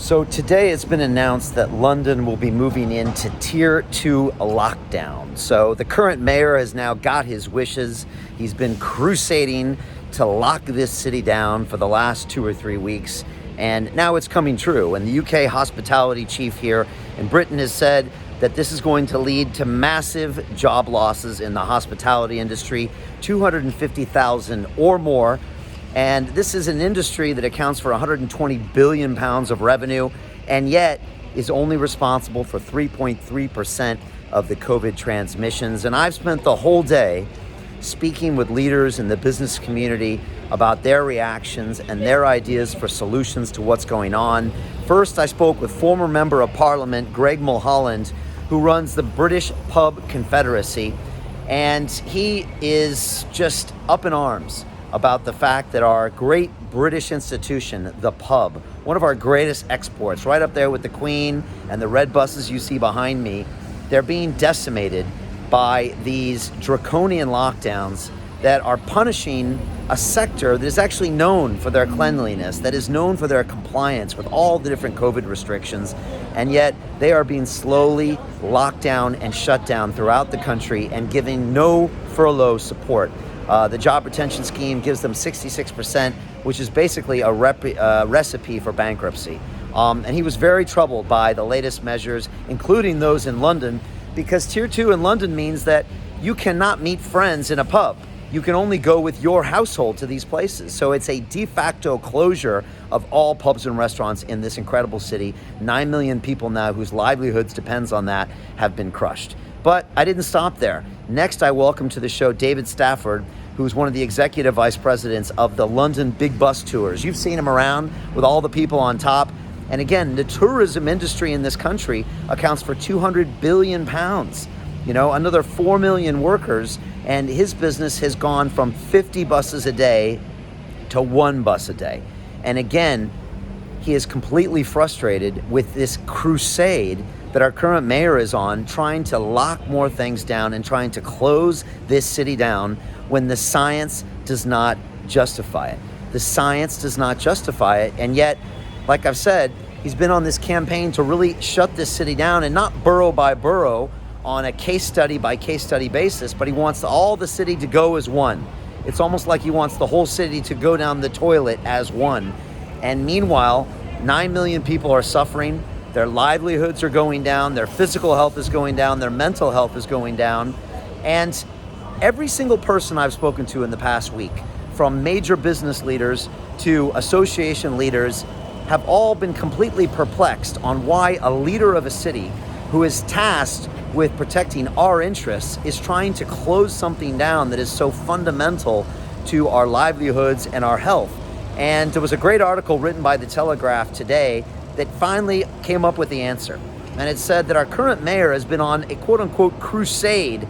So today it's been announced that London will be moving into Tier 2 lockdown. So the current mayor has now got his wishes. He's been crusading to lock this city down for the last 2 or 3 weeks. And now it's coming true. And the UK hospitality chief here in Britain has said that this is going to lead to massive job losses in the hospitality industry, 250,000 or more. And this is an industry that accounts for 120 billion pounds of revenue, and yet is only responsible for 3.3% of the COVID transmissions. And I've spent the whole day speaking with leaders in the business community about their reactions and their ideas for solutions to what's going on. First, I spoke with former Member of Parliament Greg Mulholland, who runs the British Pub Confederacy, and he is just up in arms about the fact that our great British institution, the pub, one of our greatest exports, right up there with the Queen and the red buses you see behind me, they're being decimated by these draconian lockdowns that are punishing a sector that is actually known for their cleanliness, that is known for their compliance with all the different COVID restrictions, and yet they are being slowly locked down and shut down throughout the country and giving no furlough support. The job retention scheme gives them 66%, which is basically a recipe for bankruptcy. And he was very troubled by the latest measures, including those in London, because Tier 2 in London means that you cannot meet friends in a pub. You can only go with your household to these places. So it's a de facto closure of all pubs and restaurants in this incredible city. 9 million people now whose livelihoods depends on that have been crushed. But I didn't stop there. Next, I welcome to the show David Stafford, who's one of the executive vice presidents of the London Big Bus Tours. You've seen him around with all the people on top. And again, the tourism industry in this country accounts for 200 billion pounds. You know, another 4 million workers, and his business has gone from 50 buses a day to 1 bus a day. And again, he is completely frustrated with this crusade that our current mayor is on, trying to lock more things down and trying to close this city down when the science does not justify it. The science does not justify it, and yet, like I've said, he's been on this campaign to really shut this city down, and not borough by borough on a case study by case study basis, but he wants all the city to go as one. It's almost like he wants the whole city to go down the toilet as one. And meanwhile, 9 million people are suffering. Their livelihoods are going down, their physical health is going down, their mental health is going down. And every single person I've spoken to in the past week, from major business leaders to association leaders, have all been completely perplexed on why a leader of a city who is tasked with protecting our interests is trying to close something down that is so fundamental to our livelihoods and our health. And there was a great article written by The Telegraph today that finally came up with the answer. And it said that our current mayor has been on a quote-unquote crusade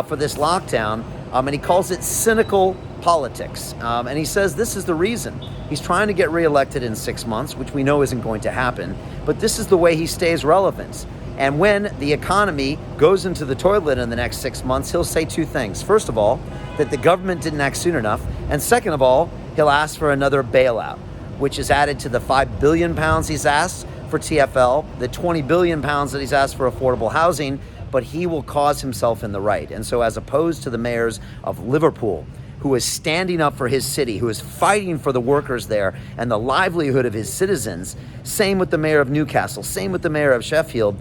for this lockdown, and he calls it cynical politics. And he says this is the reason. He's trying to get reelected in 6 months, which we know isn't going to happen, but this is the way he stays relevant. And when the economy goes into the toilet in the next 6 months, he'll say 2 things. First of all, that the government didn't act soon enough, and second of all, he'll ask for another bailout, which is added to the 5 billion pounds he's asked for TfL, the 20 billion pounds that he's asked for affordable housing, but he will cause himself in the right. And so as opposed to the mayors of Liverpool, who is standing up for his city, who is fighting for the workers there and the livelihood of his citizens, same with the mayor of Newcastle, same with the mayor of Sheffield,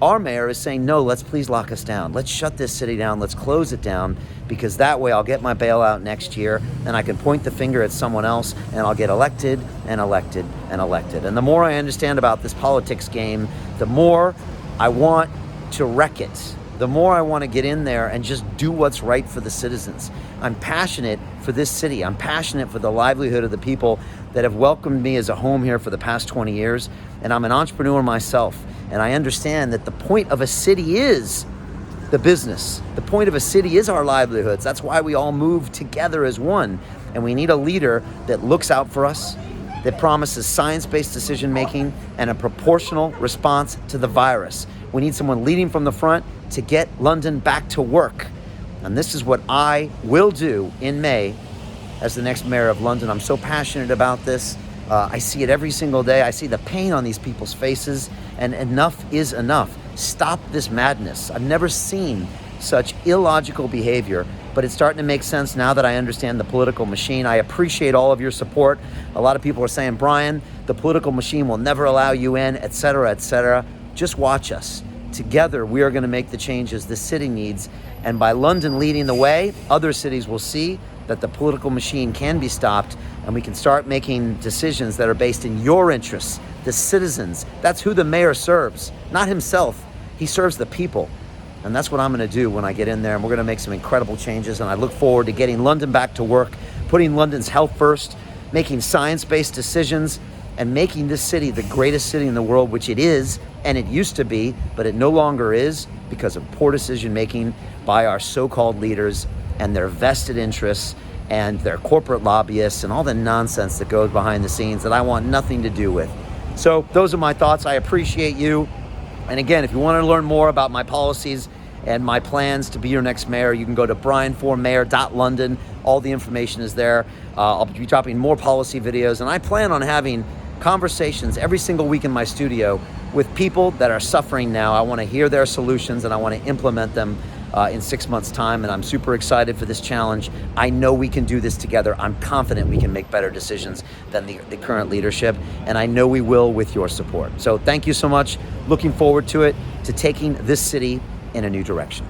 our mayor is saying, no, let's please lock us down. Let's shut this city down. Let's close it down, because that way I'll get my bailout next year and I can point the finger at someone else and I'll get elected and elected and elected. And the more I understand about this politics game, the more I want to wreck it. The more I want to get in there and just do what's right for the citizens. I'm passionate for this city. I'm passionate for the livelihood of the people that have welcomed me as a home here for the past 20 years. And I'm an entrepreneur myself. And I understand that the point of a city is the business. The point of a city is our livelihoods. That's why we all move together as one. And we need a leader that looks out for us, that promises science-based decision-making and a proportional response to the virus. We need someone leading from the front to get London back to work. And this is what I will do in May as the next mayor of London. I'm so passionate about this. I see it every single day. I see the pain on these people's faces, and enough is enough. Stop this madness. I've never seen such illogical behavior, but it's starting to make sense now that I understand the political machine. I appreciate all of your support. A lot of people are saying, Brian, the political machine will never allow you in, etc., etc. Just watch us. Together, we are going to make the changes the city needs. And by London leading the way, other cities will see that the political machine can be stopped, and we can start making decisions that are based in your interests, the citizens. That's who the mayor serves, not himself. He serves the people. And that's what I'm going to do when I get in there, and we're going to make some incredible changes. And I look forward to getting London back to work, putting London's health first, making science-based decisions, and making this city the greatest city in the world, which it is, and it used to be, but it no longer is because of poor decision-making by our so-called leaders and their vested interests and their corporate lobbyists and all the nonsense that goes behind the scenes that I want nothing to do with. So those are my thoughts. I appreciate you. And again, if you want to learn more about my policies and my plans to be your next mayor, you can go to brian4mayor.london. All the information is there. I'll be dropping more policy videos, and I plan on having conversations every single week in my studio with people that are suffering now. I want to hear their solutions, and I want to implement them in 6 months' time, and I'm super excited for this challenge. I know we can do this together. I'm confident we can make better decisions than the current leadership, and I know we will with your support. So thank you so much. Looking forward to it, to taking this city in a new direction.